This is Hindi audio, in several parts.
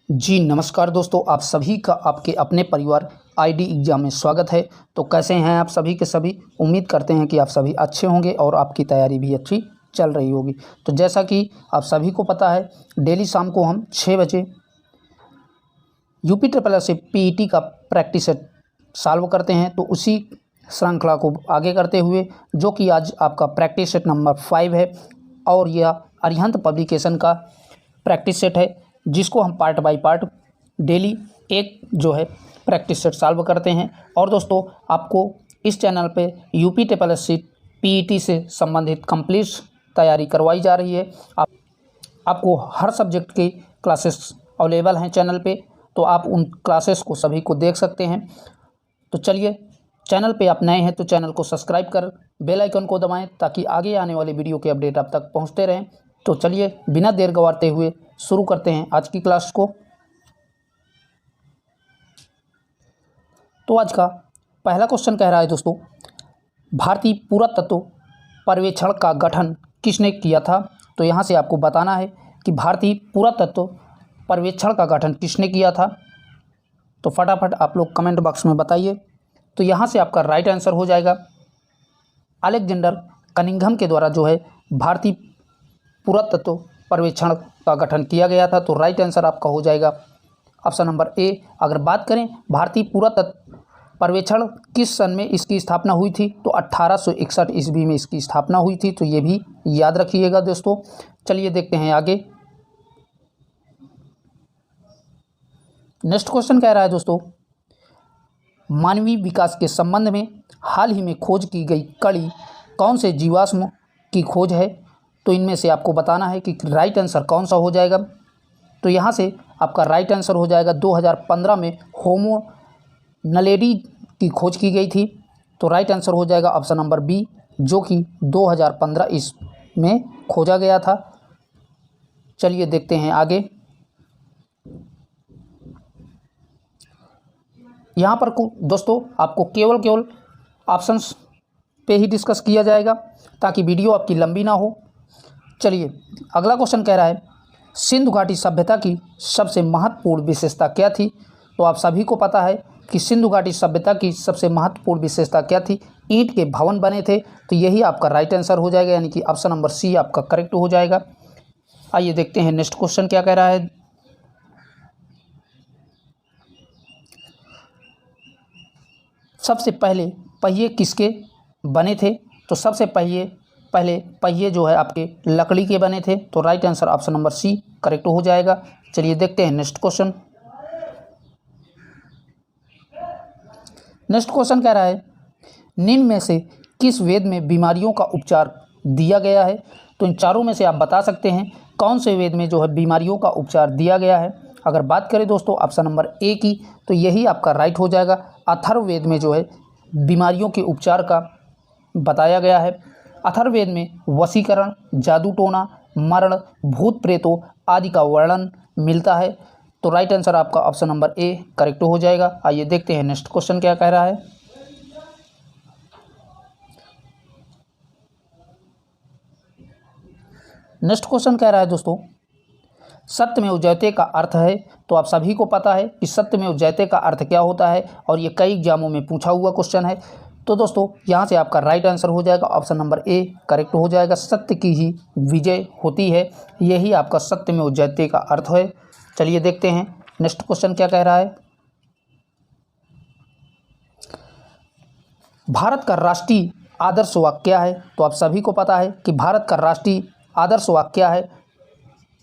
जी नमस्कार दोस्तों, आप सभी का आपके अपने परिवार आईडी एग्ज़ाम में स्वागत है। तो कैसे हैं आप सभी के सभी। उम्मीद करते हैं कि आप सभी अच्छे होंगे और आपकी तैयारी भी अच्छी चल रही होगी। तो जैसा कि आप सभी को पता है, डेली शाम को हम 6 बजे यूपी ट्रिपल एस से पीईटी का प्रैक्टिस सेट सॉल्व करते हैं। तो उसी श्रृंखला को आगे करते हुए, जो कि आज आपका प्रैक्टिस सेट नंबर 5 है और यह अरिहंत पब्लिकेशन का प्रैक्टिस सेट है, जिसको हम पार्ट बाय पार्ट डेली एक जो है प्रैक्टिस सेट सॉल्व करते हैं। और दोस्तों, आपको इस चैनल पे UP triple S C PET से संबंधित कंप्लीट तैयारी करवाई जा रही है। आपको हर सब्जेक्ट की क्लासेस अवेलेबल हैं चैनल पे, तो आप उन क्लासेस को सभी को देख सकते हैं। तो चलिए, चैनल पे आप नए हैं तो चैनल को सब्सक्राइब कर बेल आइकन को दबाएं, ताकि आगे आने वाले वीडियो के अपडेट आप तक पहुंचते रहें। तो चलिए, बिना देर गंवाते हुए शुरू करते हैं आज की क्लास को। तो आज का पहला क्वेश्चन कह रहा है दोस्तों, भारतीय पुरातत्व पर्यवेक्षण का गठन किसने किया था। तो यहाँ से आपको बताना है कि भारतीय पुरातत्व पर्यवेक्षण का गठन किसने किया था। तो फटाफट आप लोग कमेंट बॉक्स में बताइए। तो यहाँ से आपका राइट आंसर हो जाएगा, अलेक्जेंडर कनिंघम के द्वारा जो है भारतीय पुरातत्व पर्यवेक्षण का गठन किया गया था। तो राइट आंसर आपका हो जाएगा ऑप्शन नंबर ए। अगर बात करें भारतीय पुरातत्व पर्यवेक्षण किस सन में इसकी स्थापना हुई थी, तो 1861 ईस्वी में इसकी स्थापना हुई थी। तो ये भी याद रखिएगा दोस्तों। चलिए देखते हैं आगे। नेक्स्ट क्वेश्चन कह रहा है दोस्तों, मानवीय विकास के संबंध में हाल ही में खोज की गई कड़ी कौन से जीवाश्म की खोज है। तो इनमें से आपको बताना है कि राइट आंसर कौन सा हो जाएगा। तो यहाँ से आपका राइट आंसर हो जाएगा 2015 में होमो नलेडी की खोज की गई थी। तो राइट आंसर हो जाएगा ऑप्शन नंबर बी, जो कि 2015 में खोजा गया था। चलिए देखते हैं आगे। यहाँ पर दोस्तों आपको केवल ऑप्शंस पे ही डिस्कस किया जाएगा, ताकि वीडियो आपकी लंबी ना हो। चलिए, अगला क्वेश्चन कह रहा है, सिंधु घाटी सभ्यता की सबसे महत्वपूर्ण विशेषता क्या थी। तो आप सभी को पता है कि सिंधु घाटी सभ्यता की सबसे महत्वपूर्ण विशेषता क्या थी। ईंट के भवन बने थे। तो यही आपका राइट आंसर हो जाएगा, यानी कि ऑप्शन नंबर सी आपका करेक्ट हो जाएगा। आइए देखते हैं नेक्स्ट क्वेश्चन क्या कह रहा है। सबसे पहले पहिए किसके बने थे। तो सबसे पहले पहिए जो है आपके लकड़ी के बने थे। तो right answer option number C correct हो जाएगा। चलिए देखते हैं नेक्स्ट क्वेश्चन। नेक्स्ट क्वेश्चन कह रहा है, निम्न में से किस वेद में बीमारियों का उपचार दिया गया है। तो इन चारों में से आप बता सकते हैं कौन से वेद में जो है बीमारियों का उपचार दिया गया है। अगर बात करें दोस्तों ऑप्शन नंबर ए की, तो यही आपका राइट हो जाएगा। अथर्ववेद में जो है बीमारियों के उपचार का बताया गया है। अथर्ववेद में वशीकरण, जादू टोना, मरण, भूत प्रेतों आदि का वर्णन मिलता है। तो राइट आंसर आपका ऑप्शन नंबर ए करेक्ट हो जाएगा। आइए देखते हैं नेक्स्ट क्वेश्चन क्या कह रहा है। नेक्स्ट क्वेश्चन कह रहा है दोस्तों, सत्यमेव जयते का अर्थ है। तो आप सभी को पता है कि सत्यमेव जयते का अर्थ क्या होता है, और ये कई एग्जामों में पूछा हुआ क्वेश्चन है। तो दोस्तों यहाँ से आपका राइट आंसर हो जाएगा ऑप्शन नंबर ए करेक्ट हो जाएगा। सत्य की ही विजय होती है, यही आपका सत्यमेव जयते का अर्थ है। चलिए देखते हैं नेक्स्ट क्वेश्चन क्या कह रहा है। भारत का राष्ट्रीय आदर्श वाक्य क्या है। तो आप सभी को पता है कि भारत का राष्ट्रीय आदर्श वाक्य क्या है।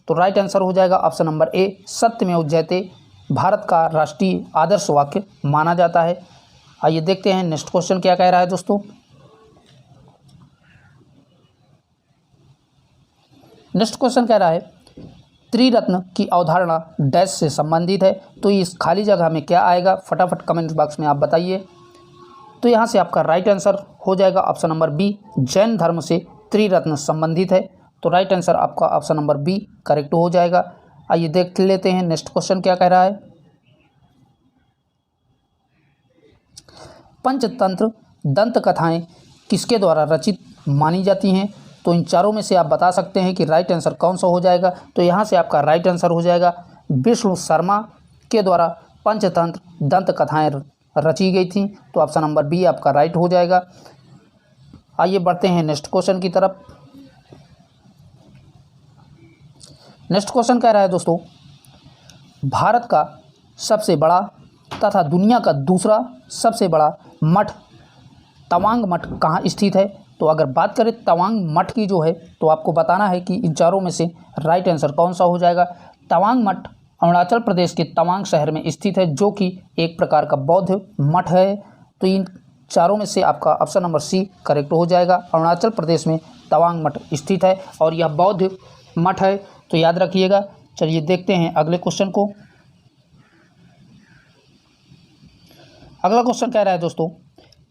तो राइट आंसर हो जाएगा ऑप्शन नंबर ए, सत्यमेव जयते भारत का राष्ट्रीय आदर्श वाक्य माना जाता है। आइए देखते हैं नेक्स्ट क्वेश्चन क्या कह रहा है दोस्तों। नेक्स्ट क्वेश्चन कह रहा है, त्रिरत्न की अवधारणा डैश से संबंधित है। तो इस खाली जगह में क्या आएगा, फटाफट कमेंट बॉक्स में आप बताइए। तो यहाँ से आपका राइट आंसर हो जाएगा ऑप्शन नंबर बी, जैन धर्म से त्रिरत्न संबंधित है। तो राइट आंसर आपका ऑप्शन नंबर बी करेक्ट हो जाएगा। आइए देख लेते हैं नेक्स्ट क्वेश्चन क्या कह रहा है। पंचतंत्र दंत कथाएं किसके द्वारा रचित मानी जाती हैं। तो इन चारों में से आप बता सकते हैं कि राइट आंसर कौन सा हो जाएगा। तो यहाँ से आपका राइट आंसर हो जाएगा विष्णु शर्मा के द्वारा पंचतंत्र दंत कथाएं रची गई थी। तो ऑप्शन नंबर बी आपका राइट हो जाएगा। आइए बढ़ते हैं नेक्स्ट क्वेश्चन की तरफ। नेक्स्ट क्वेश्चन कह रहा है दोस्तों, भारत का सबसे बड़ा तथा दुनिया का दूसरा सबसे बड़ा मठ तवांग मठ कहाँ स्थित है? तो अगर बात करें तवांग मठ की जो है, तो आपको बताना है कि इन चारों में से राइट आंसर कौन सा हो जाएगा। तवांग मठ अरुणाचल प्रदेश के तवांग शहर में स्थित है, जो कि एक प्रकार का बौद्ध मठ है। तो इन चारों में से आपका ऑप्शन नंबर सी करेक्ट हो जाएगा। अरुणाचल प्रदेश में तवांग मठ स्थित है और यह बौद्ध मठ है, तो याद रखिएगा। चलिए देखते हैं अगले क्वेश्चन को। अगला क्वेश्चन कह रहा है दोस्तों,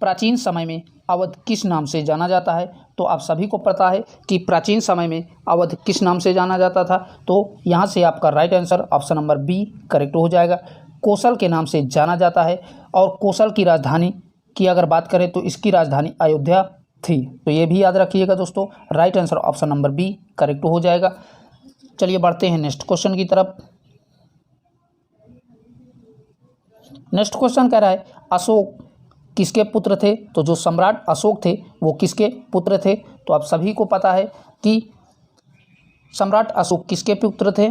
प्राचीन समय में अवध किस नाम से जाना जाता है? तो आप सभी को पता है कि प्राचीन समय में अवध किस नाम से जाना जाता था। तो यहाँ से आपका right answer option number B correct हो जाएगा। कोसल के नाम से जाना जाता है और कोसल की राजधानी की अगर बात करें तो इसकी राजधानी अयोध्या थी। तो ये भी याद रखिएगा दोस्तों, right answer option number B correct हो जाएगा। चलिए बढ़ते हैं नेक्स्ट क्वेश्चन की तरफ। नेक्स्ट क्वेश्चन कह रहा है, अशोक किसके पुत्र थे? तो जो सम्राट अशोक थे वो किसके पुत्र थे? तो आप सभी को पता है कि सम्राट अशोक किसके पुत्र थे।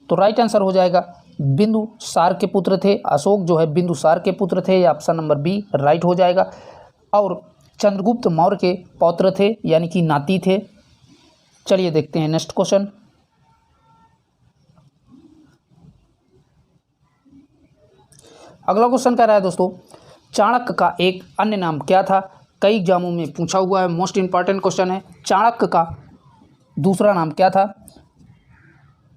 तो राइट आंसर हो जाएगा बिंदुसार के पुत्र थे। अशोक जो है बिंदुसार के पुत्र थे, या ऑप्शन नंबर बी राइट हो जाएगा। और चंद्रगुप्त मौर्य के पौत्र थे, यानी कि नाती थे। चलिए देखते हैं नेक्स्ट क्वेश्चन। अगला क्वेश्चन कह रहा है दोस्तों, चाणक्य का एक अन्य नाम क्या था? कई एग्जामों में पूछा हुआ है, मोस्ट इंपॉर्टेंट क्वेश्चन है। चाणक्य का दूसरा नाम क्या था?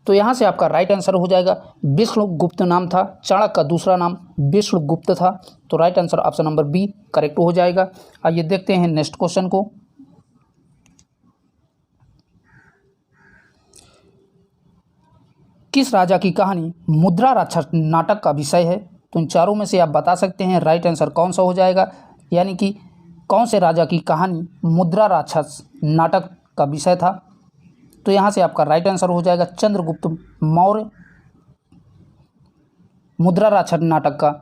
तो यहाँ से आपका राइट आंसर हो जाएगा विष्णुगुप्त नाम था। चाणक्य का दूसरा नाम विष्णुगुप्त था। तो right answer option number B correct हो जाएगा। आइए देखते हैं नेक्स्ट क्वेश्चन को। किस राजा की कहानी मुद्रा राक्षस नाटक का विषय है? तो इन चारों में से आप बता सकते हैं राइट आंसर कौन सा हो जाएगा, यानी कि कौन से राजा की कहानी मुद्रा राक्षस नाटक का विषय था। तो यहाँ से आपका राइट आंसर हो जाएगा चंद्रगुप्त मौर्य मुद्रा राक्षस नाटक का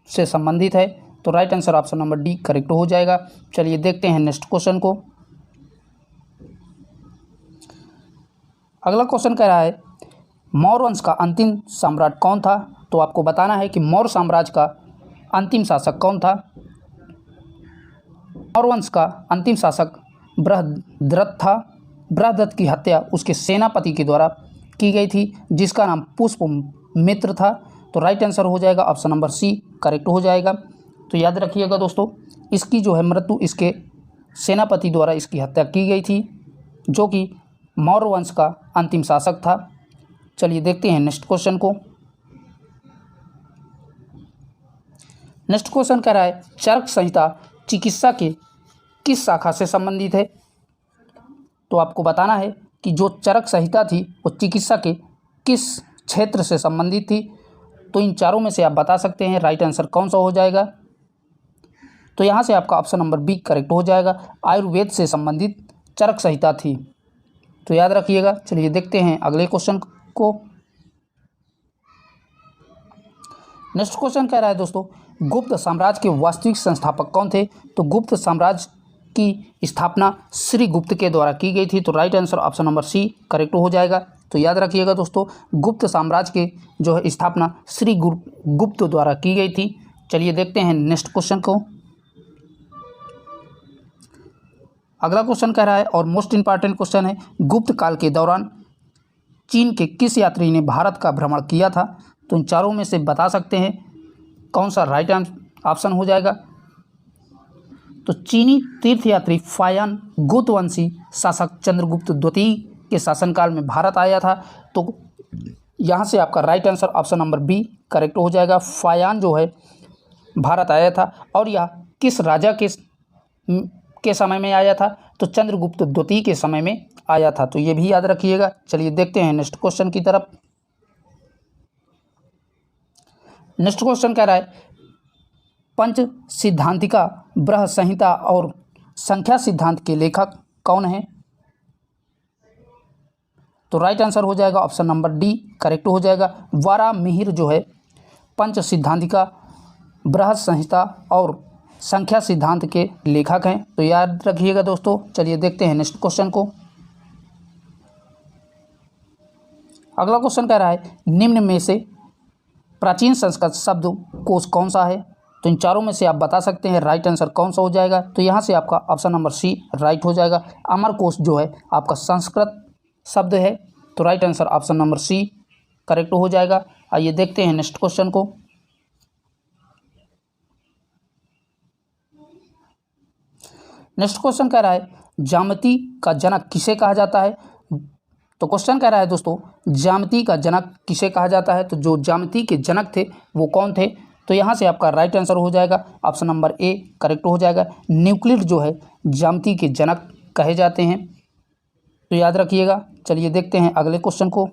से संबंधित है। तो right answer option number D correct हो जाएगा। चलिए देखते हैं नेक्स्ट क्वेश्चन को। अगला क्वेश्चन कह रहा है, मौर्य वंश का अंतिम सम्राट कौन था? तो आपको बताना है कि मौर्य साम्राज्य का अंतिम शासक कौन था। मौर्य वंश का अंतिम शासक बृहद्रथ था। बृहद्रथ की हत्या उसके सेनापति के द्वारा की गई थी, जिसका नाम पुष्यमित्र था। तो राइट आंसर हो जाएगा ऑप्शन नंबर सी करेक्ट हो जाएगा। तो याद रखिएगा दोस्तों, इसकी जो है मृत्यु इसके सेनापति द्वारा इसकी हत्या की गई थी, जो कि मौर्य वंश का अंतिम शासक था। चलिए देखते हैं नेक्स्ट क्वेश्चन को। नेक्स्ट क्वेश्चन कह रहा है, चरक संहिता चिकित्सा के किस शाखा से संबंधित है? तो आपको बताना है कि जो चरक संहिता थी वो चिकित्सा के किस क्षेत्र से संबंधित थी। तो इन चारों में से आप बता सकते हैं राइट आंसर कौन सा हो जाएगा। तो यहाँ से आपका ऑप्शन नंबर बी करेक्ट हो जाएगा, आयुर्वेद से संबंधित चरक संहिता थी। तो याद रखिएगा। चलिए देखते हैं अगले क्वेश्चन को। नेक्स्ट क्वेश्चन कह रहा है दोस्तों, गुप्त साम्राज्य के वास्तविक संस्थापक कौन थे? तो गुप्त साम्राज्य की स्थापना श्री गुप्त के द्वारा की गई थी। तो right answer option number C correct हो जाएगा। तो याद रखिएगा दोस्तों, गुप्त साम्राज्य के जो है स्थापना श्री गुप्त द्वारा की गई थी। चलिए देखते हैं नेक्स्ट क्वेश्चन को। अगला क्वेश्चन कह रहा है और मोस्ट इंपॉर्टेंट क्वेश्चन है, गुप्त काल के दौरान चीन के किस यात्री ने भारत का भ्रमण किया था? तो इन चारों में से बता सकते हैं कौन सा राइट ऑप्शन हो जाएगा। तो चीनी तीर्थयात्री फायान गुप्तवंशी शासक चंद्रगुप्त द्वितीय के शासनकाल में भारत आया था। तो यहाँ से आपका right answer option number B correct हो जाएगा। फायान जो है भारत आया था, और यह किस राजा के समय में आया था? तो चंद्रगुप्त द्वितीय के समय में आया था। तो ये भी याद रखिएगा। चलिए देखते हैं नेक्स्ट क्वेश्चन की तरफ। नेक्स्ट क्वेश्चन कह रहा है, पंच सिद्धांतिका बृहद संहिता और संख्या सिद्धांत के लेखक कौन हैं? तो राइट आंसर हो जाएगा ऑप्शन नंबर डी करेक्ट हो जाएगा। वारामिहिर जो है पंच सिद्धांतिका, बृहद संहिता और संख्या सिद्धांत के लेखक हैं, तो याद रखिएगा दोस्तों। चलिए देखते हैं नेक्स्ट क्वेश्चन को। अगला क्वेश्चन कह रहा है निम्न में से प्राचीन संस्कृत शब्द कोश कौन सा है। तो इन चारों में से आप बता सकते हैं राइट आंसर कौन सा हो जाएगा। तो यहाँ से आपका ऑप्शन नंबर सी राइट हो जाएगा। अमरकोश जो है आपका संस्कृत शब्द है, तो right answer option number C correct हो जाएगा। आइए देखते हैं नेक्स्ट क्वेश्चन को। नेक्स्ट क्वेश्चन कह रहा है ज्यामिति का जनक किसे कहा जाता है। तो क्वेश्चन कह रहा है दोस्तों ज्यामिति का जनक किसे कहा जाता है। तो जो ज्यामिति के जनक थे वो कौन थे। तो यहाँ से आपका राइट आंसर हो जाएगा ऑप्शन नंबर ए करेक्ट हो जाएगा। न्यूक्लिड जो है ज्यामिति के जनक कहे जाते हैं, तो याद रखिएगा। चलिए देखते हैं अगले क्वेश्चन को।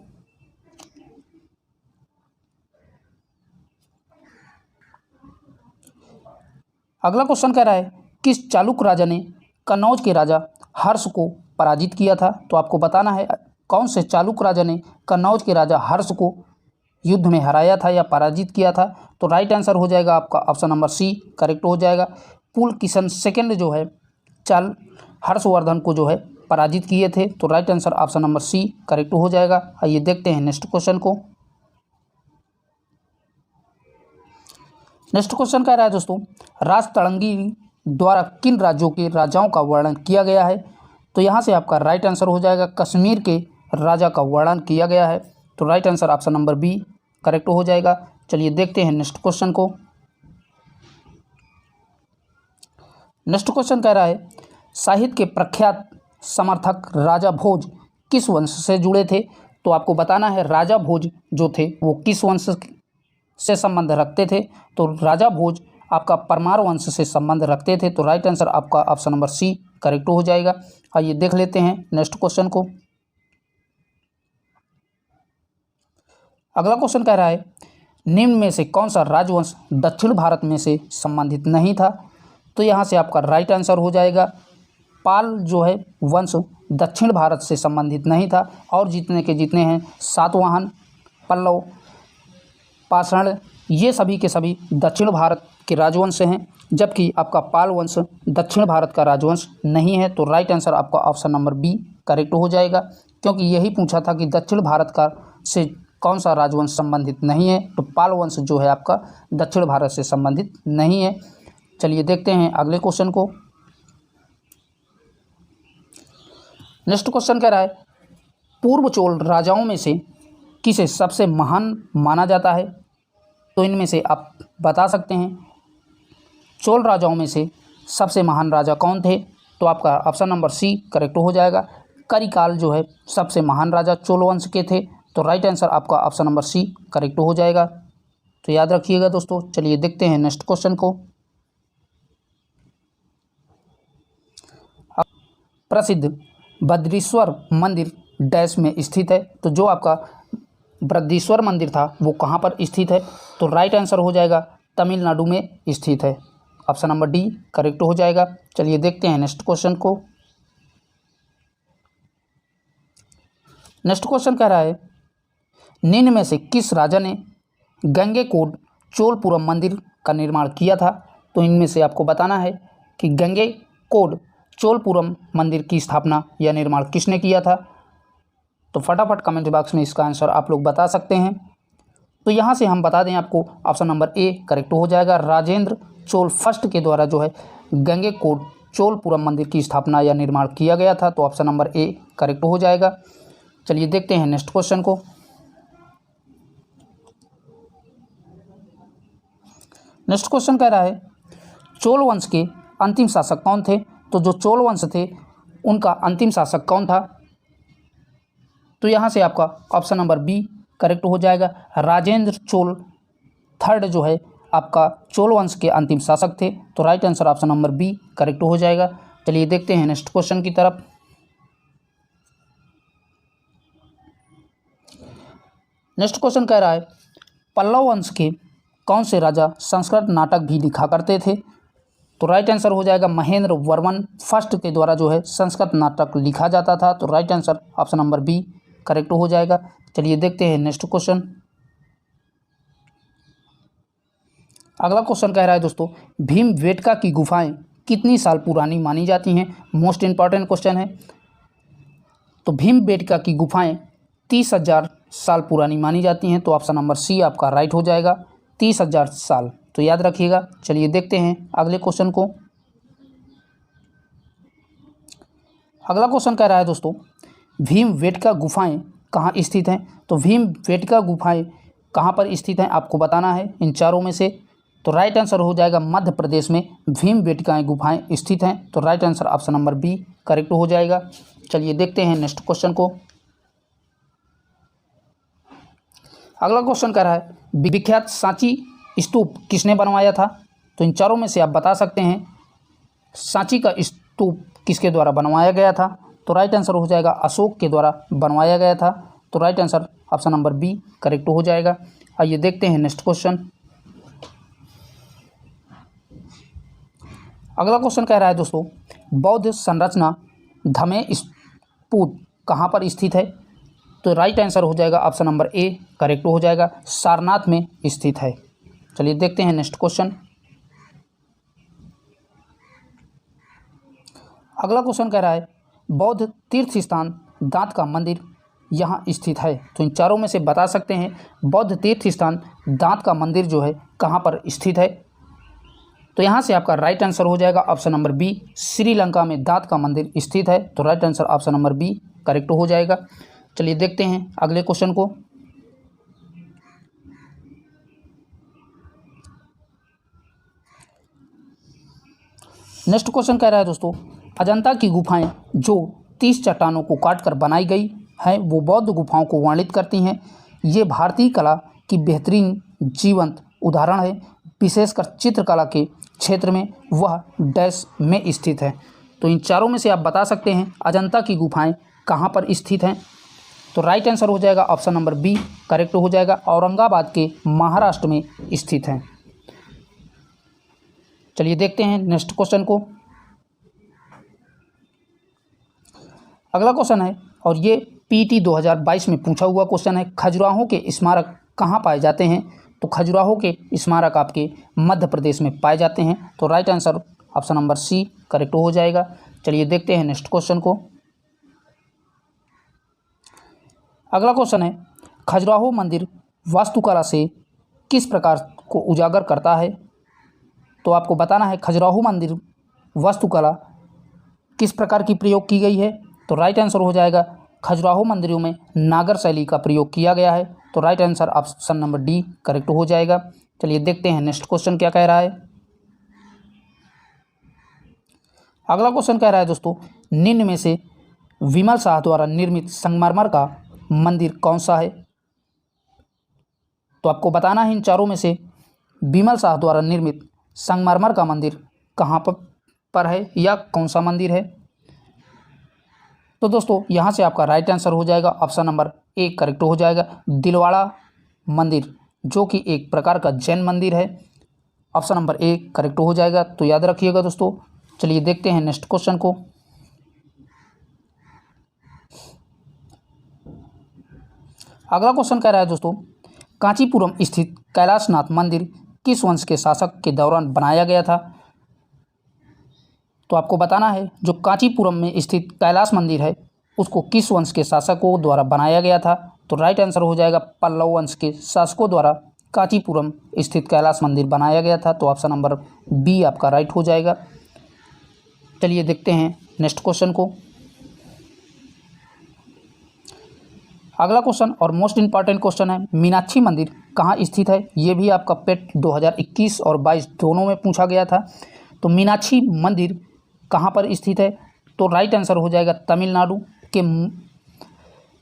अगला क्वेश्चन कह रहा है किस चालुक्य राजा ने कन्नौज के राजा हर्ष को पराजित किया था। तो आपको बताना है कौन से चालुक्य राजा ने कन्नौज के राजा हर्ष को युद्ध में हराया था या पराजित किया था। तो राइट आंसर हो जाएगा आपका ऑप्शन नंबर सी करेक्ट हो जाएगा। पुलकिशन सेकंड जो है हर्षवर्धन को जो है पराजित किए थे, तो right answer option number C correct हो जाएगा। आइए देखते हैं नेक्स्ट क्वेश्चन को। नेक्स्ट क्वेश्चन कह रहा है दोस्तों राजतरंगी द्वारा किन राज्यों के राजाओं का वर्णन किया गया है। तो यहाँ से आपका राइट आंसर हो जाएगा कश्मीर के राजा का वर्णन किया गया है, तो right answer option number B correct हो जाएगा। चलिए देखते हैं नेक्स्ट क्वेश्चन को। नेक्स्ट क्वेश्चन कह रहा है साहित्य के प्रख्यात समर्थक राजा भोज किस वंश से जुड़े थे। तो आपको बताना है राजा भोज जो थे वो किस वंश से संबंध रखते थे। तो राजा भोज आपका परमार वंश से संबंध रखते थे, तो राइट आंसर आपका ऑप्शन नंबर सी करेक्ट हो जाएगा। आइए देख लेते हैं नेक्स्ट क्वेश्चन को। अगला क्वेश्चन कह रहा है निम्न में से कौन सा राजवंश दक्षिण भारत में से संबंधित नहीं था। तो यहाँ से आपका राइट आंसर हो जाएगा पाल जो है वंश दक्षिण भारत से संबंधित नहीं था, और जितने के जितने हैं सातवाहन, पल्लव, पाषाण ये सभी के सभी दक्षिण भारत के राजवंश हैं, जबकि आपका पाल वंश दक्षिण भारत का राजवंश नहीं है। तो राइट आंसर आपका ऑप्शन नंबर बी करेक्ट हो जाएगा, क्योंकि यही पूछा था कि दक्षिण भारत का से कौन सा राजवंश संबंधित नहीं है, तो पाल वंश जो है आपका दक्षिण भारत से संबंधित नहीं है। चलिए देखते हैं अगले क्वेश्चन को। नेक्स्ट क्वेश्चन कह रहा है पूर्व चोल राजाओं में से किसे सबसे महान माना जाता है। तो इनमें से आप बता सकते हैं चोल राजाओं में से सबसे महान राजा कौन थे। तो आपका ऑप्शन नंबर सी करेक्ट हो जाएगा। करिकाल जो है सबसे महान राजा चोल वंश के थे, तो राइट आंसर आपका ऑप्शन नंबर सी करेक्ट हो जाएगा। तो याद रखिएगा दोस्तों। चलिए देखते हैं नेक्स्ट क्वेश्चन को। प्रसिद्ध बद्रीश्वर मंदिर डैश में स्थित है। तो जो आपका बृहदीश्वर मंदिर था वो कहाँ पर स्थित है। तो राइट आंसर हो जाएगा तमिलनाडु में स्थित है, ऑप्शन नंबर डी करेक्ट हो जाएगा। चलिए देखते हैं नेक्स्ट क्वेश्चन को। नेक्स्ट क्वेश्चन कह रहा है निम्न में से किस राजा ने गंगेकोंड चोलपुरम मंदिर का निर्माण किया था। तो इनमें से आपको बताना है कि गंगेकोंड चोलपुरम मंदिर की स्थापना या निर्माण किसने किया था। तो फटाफट कमेंट बॉक्स में इसका आंसर आप लोग बता सकते हैं। तो यहाँ से हम बता दें आपको ऑप्शन नंबर ए करेक्ट हो जाएगा। राजेंद्र चोल फर्स्ट के द्वारा जो है गंगेकोंड चोलपुरम मंदिर की स्थापना या निर्माण किया गया था, तो ऑप्शन नंबर ए करेक्ट हो जाएगा। चलिए देखते हैं नेक्स्ट क्वेश्चन को। नेक्स्ट क्वेश्चन कह रहा है चोल वंश के अंतिम शासक कौन थे। तो जो चोल वंश थे उनका अंतिम शासक कौन था। तो यहाँ से आपका ऑप्शन नंबर बी करेक्ट हो जाएगा। राजेंद्र चोल थर्ड जो है आपका चोल वंश के अंतिम शासक थे, तो right answer option number B correct हो जाएगा। चलिए देखते हैं नेक्स्ट क्वेश्चन की तरफ। नेक्स्ट क्वेश्चन कह रहा है पल्लव वंश के कौन से राजा संस्कृत नाटक भी लिखा करते थे। तो राइट आंसर हो जाएगा महेंद्र वर्मन फर्स्ट के द्वारा जो है संस्कृत नाटक लिखा जाता था, तो right answer option number B correct हो जाएगा। चलिए देखते हैं नेक्स्ट क्वेश्चन। अगला क्वेश्चन कह रहा है दोस्तों, भीमबेटका की गुफाएं कितनी साल पुरानी मानी जाती हैं? मोस्ट इंपॉर्टेंट क्वेश्चन है। तो भीमबेटका की गुफाएं 30,000 साल पुरानी मानी जाती हैं, तो ऑप्शन नंबर सी आपका राइट हो जाएगा, 30,000 साल। तो याद रखिएगा। चलिए देखते हैं अगले क्वेश्चन को। अगला क्वेश्चन कह रहा है दोस्तों, भीमबेटका गुफाएं कहाँ स्थित हैं? तो भीमबेटका गुफाएं कहाँ पर स्थित हैं आपको बताना है इन चारों में से। तो राइट आंसर हो जाएगा मध्य प्रदेश में भीमबेटका गुफाएं स्थित हैं। तो right answer option number B correct हो जाएगा। चलिए देखते हैं नेक्स्ट क्वेश्चन को। अगला क्वेश्चन कह रहा है, विख्यात सांची स्तूप किसने बनवाया था? तो इन चारों में से आप बता सकते हैं सांची का स्तूप किसके द्वारा बनवाया गया था? तो राइट आंसर हो जाएगा अशोक के द्वारा बनवाया गया था। तो right answer option number B correct हो जाएगा। आइए देखते हैं नेक्स्ट क्वेश्चन। अगला क्वेश्चन कह रहा है दोस्तों, बौद्ध संरचना धमे स्तूप कहाँ पर स्थित है? तो राइट आंसर हो जाएगा ऑप्शन नंबर ए करेक्ट हो जाएगा, सारनाथ में स्थित है। चलिए देखते हैं नेक्स्ट क्वेश्चन। अगला क्वेश्चन कह रहा है, बौद्ध तीर्थ स्थान दांत का मंदिर यहाँ स्थित है। तो इन चारों में से बता सकते हैं बौद्ध तीर्थ स्थान दांत का मंदिर जो है कहाँ पर स्थित है? तो यहाँ से आपका राइट आंसर हो जाएगा ऑप्शन नंबर बी, श्रीलंका में दांत का मंदिर स्थित है। तो right answer option number B correct हो जाएगा। चलिए देखते हैं अगले क्वेश्चन को। नेक्स्ट क्वेश्चन कह रहा है दोस्तों, अजंता की गुफाएं जो 30 चट्टानों को काटकर बनाई गई हैं वो बौद्ध गुफाओं को वर्णित करती हैं। ये भारतीय कला की बेहतरीन जीवंत उदाहरण है, विशेषकर चित्रकला के क्षेत्र में वह डैश में स्थित है। तो इन चारों में से आप बता सकते हैं अजंता की गुफाएं कहाँ पर स्थित हैं? तो राइट आंसर हो जाएगा ऑप्शन नंबर बी करेक्ट हो जाएगा, औरंगाबाद के महाराष्ट्र में स्थित हैं। चलिए देखते हैं नेक्स्ट क्वेश्चन को। अगला क्वेश्चन है और ये पीटी 2022 में पूछा हुआ क्वेश्चन है, खजुराहो के स्मारक कहाँ पाए जाते हैं? तो खजुराहो के स्मारक आपके मध्य प्रदेश में पाए जाते हैं। तो right answer option number C correct हो जाएगा। चलिए देखते हैं नेक्स्ट क्वेश्चन को। अगला क्वेश्चन है, खजुराहो मंदिर वास्तुकला से किस प्रकार को उजागर करता है? तो आपको बताना है खजुराहो मंदिर वास्तुकला किस प्रकार की प्रयोग की गई है? तो राइट आंसर हो जाएगा खजुराहो मंदिरों में नागर शैली का प्रयोग किया गया है। तो right answer option number D correct हो जाएगा। चलिए देखते हैं नेक्स्ट क्वेश्चन क्या कह रहा है। अगला क्वेश्चन कह रहा है दोस्तों, निम्न में से विमल शाह द्वारा निर्मित संगमरमर का मंदिर कौन सा है? तो आपको बताना है इन चारों में से विमल शाह द्वारा निर्मित संगमरमर का मंदिर कहाँ पर है या कौन सा मंदिर है? तो दोस्तों यहाँ से आपका राइट आंसर हो जाएगा ऑप्शन नंबर ए करेक्ट हो जाएगा, दिलवाड़ा मंदिर जो कि एक प्रकार का जैन मंदिर है। ऑप्शन नंबर ए करेक्ट हो जाएगा। तो याद रखिएगा दोस्तों। चलिए देखते हैं नेक्स्ट क्वेश्चन को। अगला क्वेश्चन कह रहा है दोस्तों, कांचीपुरम स्थित कैलाशनाथ मंदिर किस वंश के शासक के दौरान बनाया गया था? तो आपको बताना है जो कांचीपुरम में स्थित कैलाश मंदिर है उसको किस वंश के शासकों द्वारा बनाया गया था? तो राइट आंसर हो जाएगा पल्लव वंश के शासकों द्वारा कांचीपुरम स्थित कैलाश मंदिर बनाया गया था। तो ऑप्शन नंबर बी आपका राइट हो जाएगा। चलिए देखते हैं नेक्स्ट क्वेश्चन को। अगला क्वेश्चन और मोस्ट इंपॉर्टेंट क्वेश्चन है, मीनाक्षी मंदिर कहाँ स्थित है? ये भी आपका पेट 2021 और 22 दोनों में पूछा गया था। तो मीनाक्षी मंदिर कहाँ पर स्थित है? तो राइट आंसर हो जाएगा तमिलनाडु के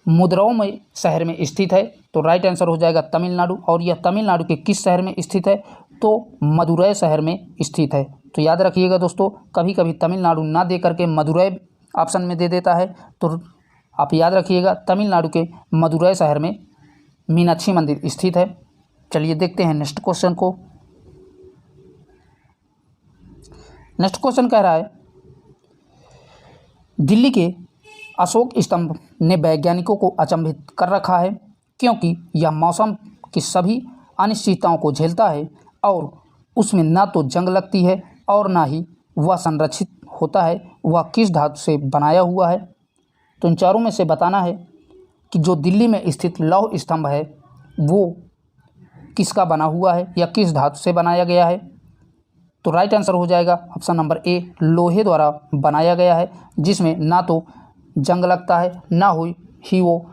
मुद्रौ में शहर में स्थित है। तो राइट आंसर हो जाएगा तमिलनाडु, और यह तमिलनाडु के किस शहर में स्थित है? तो मदुरै शहर में स्थित है। तो याद रखिएगा दोस्तों, कभी कभी तमिलनाडु ना दे करके मदुरै ऑप्शन में दे देता है, तो आप याद रखिएगा तमिलनाडु के मदुरै शहर में मीनाक्षी मंदिर स्थित है। चलिए देखते हैं नेक्स्ट क्वेश्चन को। नेक्स्ट क्वेश्चन कह रहा है, दिल्ली के अशोक स्तंभ ने वैज्ञानिकों को अचंभित कर रखा है, क्योंकि यह मौसम की सभी अनिश्चितताओं को झेलता है और उसमें ना तो जंग लगती है और ना ही वह संरक्षित होता है। वह किस धातु से बनाया हुआ है? तो इन चारों में से बताना है कि जो दिल्ली में स्थित लौह स्तंभ है वो किसका बना हुआ है या किस धातु से बनाया गया है। तो राइट आंसर हो जाएगा ऑप्शन नंबर ए, लोहे द्वारा बनाया गया है, जिसमें ना तो जंग लगता है ना ही वो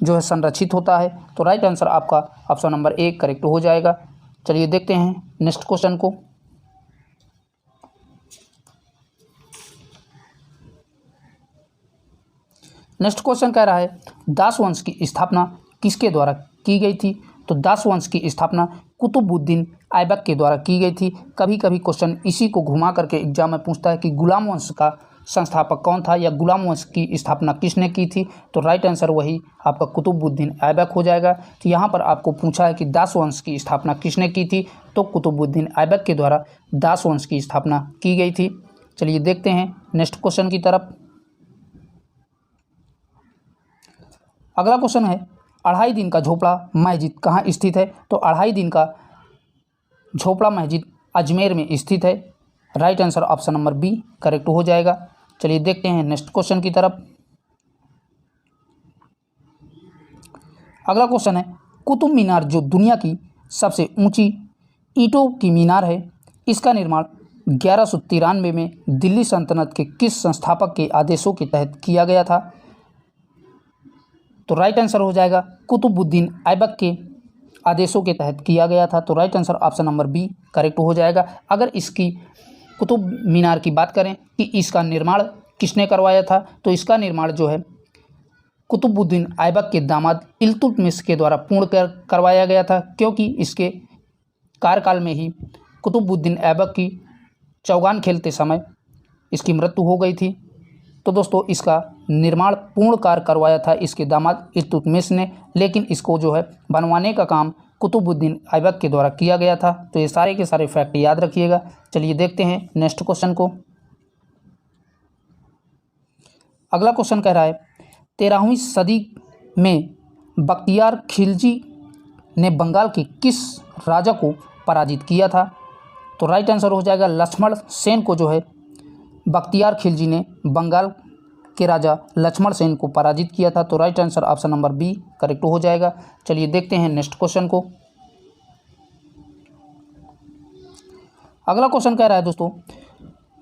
जो है संरक्षित होता है। तो राइट आंसर आपका ऑप्शन नंबर ए करेक्ट हो जाएगा। चलिए देखते हैं नेक्स्ट क्वेश्चन को। नेक्स्ट क्वेश्चन कह रहा है दास वंश की स्थापना किसके द्वारा की गई थी? तो दास वंश की स्थापना कुतुबुद्दीन ऐबक के द्वारा की गई थी। कभी कभी क्वेश्चन इसी को घुमा करके एग्जाम में पूछता है कि गुलाम वंश का संस्थापक कौन था या गुलाम वंश की स्थापना किसने की थी? तो राइट आंसर वही आपका कुतुबुद्दीन ऐबक हो जाएगा। तो यहाँ पर आपको पूछा है कि दास वंश की स्थापना किसने की थी, तो कुतुबुद्दीन ऐबक के द्वारा दास वंश की स्थापना की गई थी। चलिए देखते हैं नेक्स्ट क्वेश्चन की तरफ। अगला क्वेश्चन है अढ़ाई दिन का झोपड़ा मस्जिद कहाँ स्थित है? तो अढ़ाई दिन का झोपड़ा मस्जिद अजमेर में स्थित है। Right answer option number B correct हो जाएगा। चलिए देखते हैं नेक्स्ट क्वेश्चन की तरफ। अगला क्वेश्चन है कुतुब मीनार जो दुनिया की सबसे ऊंची ईंटों की मीनार है, इसका निर्माण 1193 में दिल्ली सल्तनत के किस संस्थापक के आदेशों के तहत किया गया था? तो राइट आंसर हो जाएगा कुतुबुद्दीन ऐबक के आदेशों के तहत किया गया था। तो right answer option number B correct हो जाएगा। अगर इसकी कुतुब मीनार की बात करें कि इसका निर्माण किसने करवाया था, तो इसका निर्माण जो है कुतुबुद्दीन ऐबक के दामाद इल्तुतमिश के द्वारा पूर्ण करवाया गया था, क्योंकि इसके कार्यकाल में ही कुतुबुद्दीन ऐबक की चौगान खेलते समय इसकी मृत्यु हो गई थी। तो दोस्तों इसका निर्माण पूर्ण कार्य करवाया था इसके दामाद इल्तुतमिश ने, लेकिन इसको जो है बनवाने का काम कुतुबुद्दीन ऐबक के द्वारा किया गया था। तो ये सारे के सारे फैक्ट याद रखिएगा। चलिए देखते हैं नेक्स्ट क्वेश्चन को। अगला क्वेश्चन कह रहा है 13वीं सदी में बख्तियार खिलजी ने बंगाल के किस राजा को पराजित किया था? तो राइट आंसर हो जाएगा लक्ष्मण सेन को जो है बख्तियार खिलजी ने बंगाल के राजा लक्ष्मण सेन को पराजित किया था। तो right answer option number B correct हो जाएगा। चलिए देखते हैं नेक्स्ट क्वेश्चन को। अगला क्वेश्चन कह रहा है दोस्तों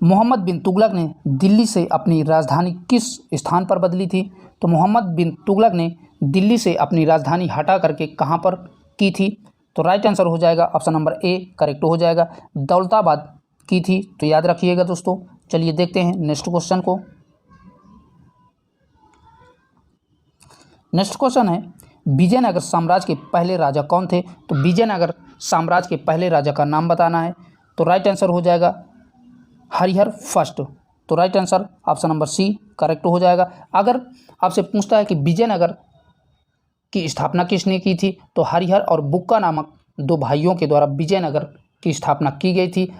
मोहम्मद बिन तुगलक ने दिल्ली से अपनी राजधानी किस स्थान पर बदली थी? तो मोहम्मद बिन तुगलक ने दिल्ली से अपनी राजधानी हटा करके कहाँ पर की थी? तो राइट आंसर हो जाएगा ऑप्शन नंबर ए करेक्ट हो जाएगा, दौलताबाद की थी। तो याद रखिएगा दोस्तों। चलिए देखते हैं नेक्स्ट क्वेश्चन को। नेक्स्ट क्वेश्चन है विजयनगर साम्राज्य के पहले राजा कौन थे? तो विजयनगर साम्राज्य के पहले राजा का नाम बताना है। तो राइट आंसर हो जाएगा हरिहर फर्स्ट। तो right answer option number C correct हो जाएगा। अगर आपसे पूछता है कि विजयनगर की स्थापना किसने की थी, तो हरिहर और बुक्का नामक दो भाइयों के द्वारा विजयनगर की स्थापना की गई थी।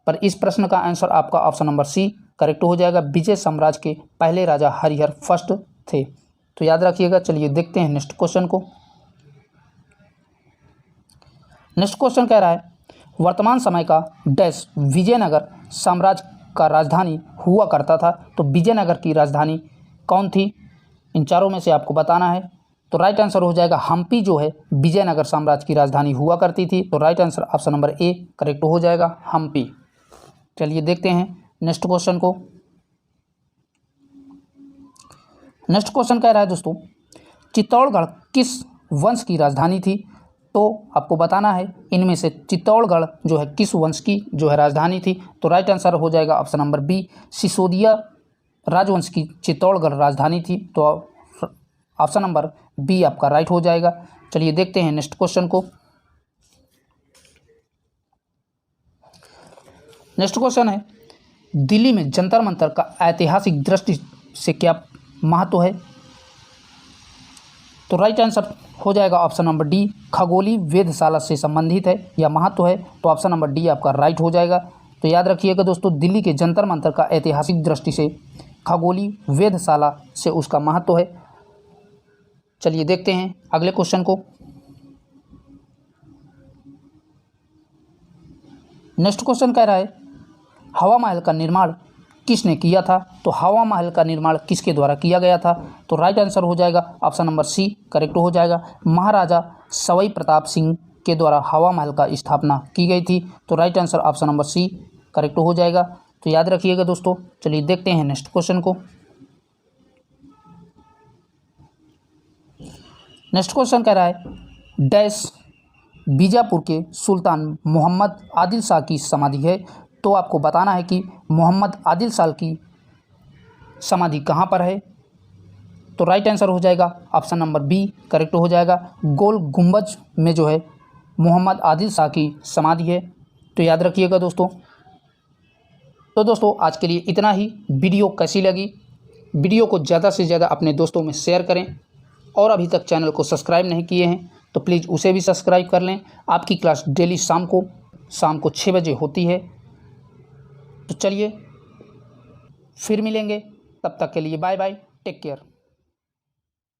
पर इस प्रश्न का आंसर आपका ऑप्शन नंबर सी करेक्ट हो जाएगा। विजय साम्राज्य के पहले राजा हरिहर फर्स्ट थे। तो याद रखिएगा। चलिए देखते हैं नेक्स्ट क्वेश्चन को। नेक्स्ट क्वेश्चन कह रहा है वर्तमान समय का डैश विजयनगर साम्राज्य का राजधानी हुआ करता था। तो विजयनगर की राजधानी कौन थी? इन चारों में से आपको बताना है। तो राइट आंसर हो जाएगा हम्पी जो है विजयनगर साम्राज्य की राजधानी हुआ करती थी। तो right answer option number A correct हो जाएगा, हम्पी। चलिए देखते हैं नेक्स्ट क्वेश्चन को। नेक्स्ट क्वेश्चन कह रहा है दोस्तों चित्तौड़गढ़ किस वंश की राजधानी थी? तो आपको बताना है इनमें से चित्तौड़गढ़ जो है किस वंश की जो है राजधानी थी। तो राइट आंसर हो जाएगा ऑप्शन नंबर बी, सिसोदिया राजवंश की चित्तौड़गढ़ राजधानी थी। तो ऑप्शन नंबर बी आपका राइट हो जाएगा। चलिए देखते हैं नेक्स्ट क्वेश्चन को। नेक्स्ट क्वेश्चन है दिल्ली में जंतर मंतर का ऐतिहासिक दृष्टि से क्या महत्व है? तो राइट आंसर हो जाएगा ऑप्शन नंबर डी, खगोलीय वेधशाला से संबंधित है या महत्व है। तो ऑप्शन नंबर डी आपका राइट हो जाएगा। तो याद रखिएगा दोस्तों दिल्ली के जंतर मंतर का ऐतिहासिक दृष्टि से खगोली वेधशाला से उसका महत्व है। चलिए देखते हैं अगले क्वेश्चन को। नेक्स्ट क्वेश्चन कह रहा है हवा महल का निर्माण किसने किया था? तो हवा महल का निर्माण किसके द्वारा किया गया था? तो राइट आंसर हो जाएगा ऑप्शन नंबर सी करेक्ट हो जाएगा। महाराजा सवाई प्रताप सिंह के द्वारा हवा महल का स्थापना की गई थी। तो right answer option number C correct हो जाएगा। तो याद रखिएगा दोस्तों। चलिए देखते हैं नेक्स्ट क्वेश्चन को। नेक्स्ट क्वेश्चन कह रहा है डैश बीजापुर के सुल्तान मोहम्मद आदिल शाह की समाधि है। तो आपको बताना है कि मोहम्मद आदिल शाह की समाधि कहाँ पर है। तो राइट आंसर हो जाएगा ऑप्शन नंबर बी करेक्ट हो जाएगा। गोल गुंबज में जो है मोहम्मद आदिल शाह की समाधि है। तो याद रखिएगा दोस्तों। तो दोस्तों आज के लिए इतना ही। वीडियो कैसी लगी? वीडियो को ज़्यादा से ज़्यादा अपने दोस्तों में शेयर करें और अभी तक चैनल को सब्सक्राइब नहीं किए हैं तो प्लीज़ उसे भी सब्सक्राइब कर लें। आपकी क्लास डेली शाम को 6 बजे होती है। तो चलिए फिर मिलेंगे, तब तक के लिए बाय बाय, टेक केयर।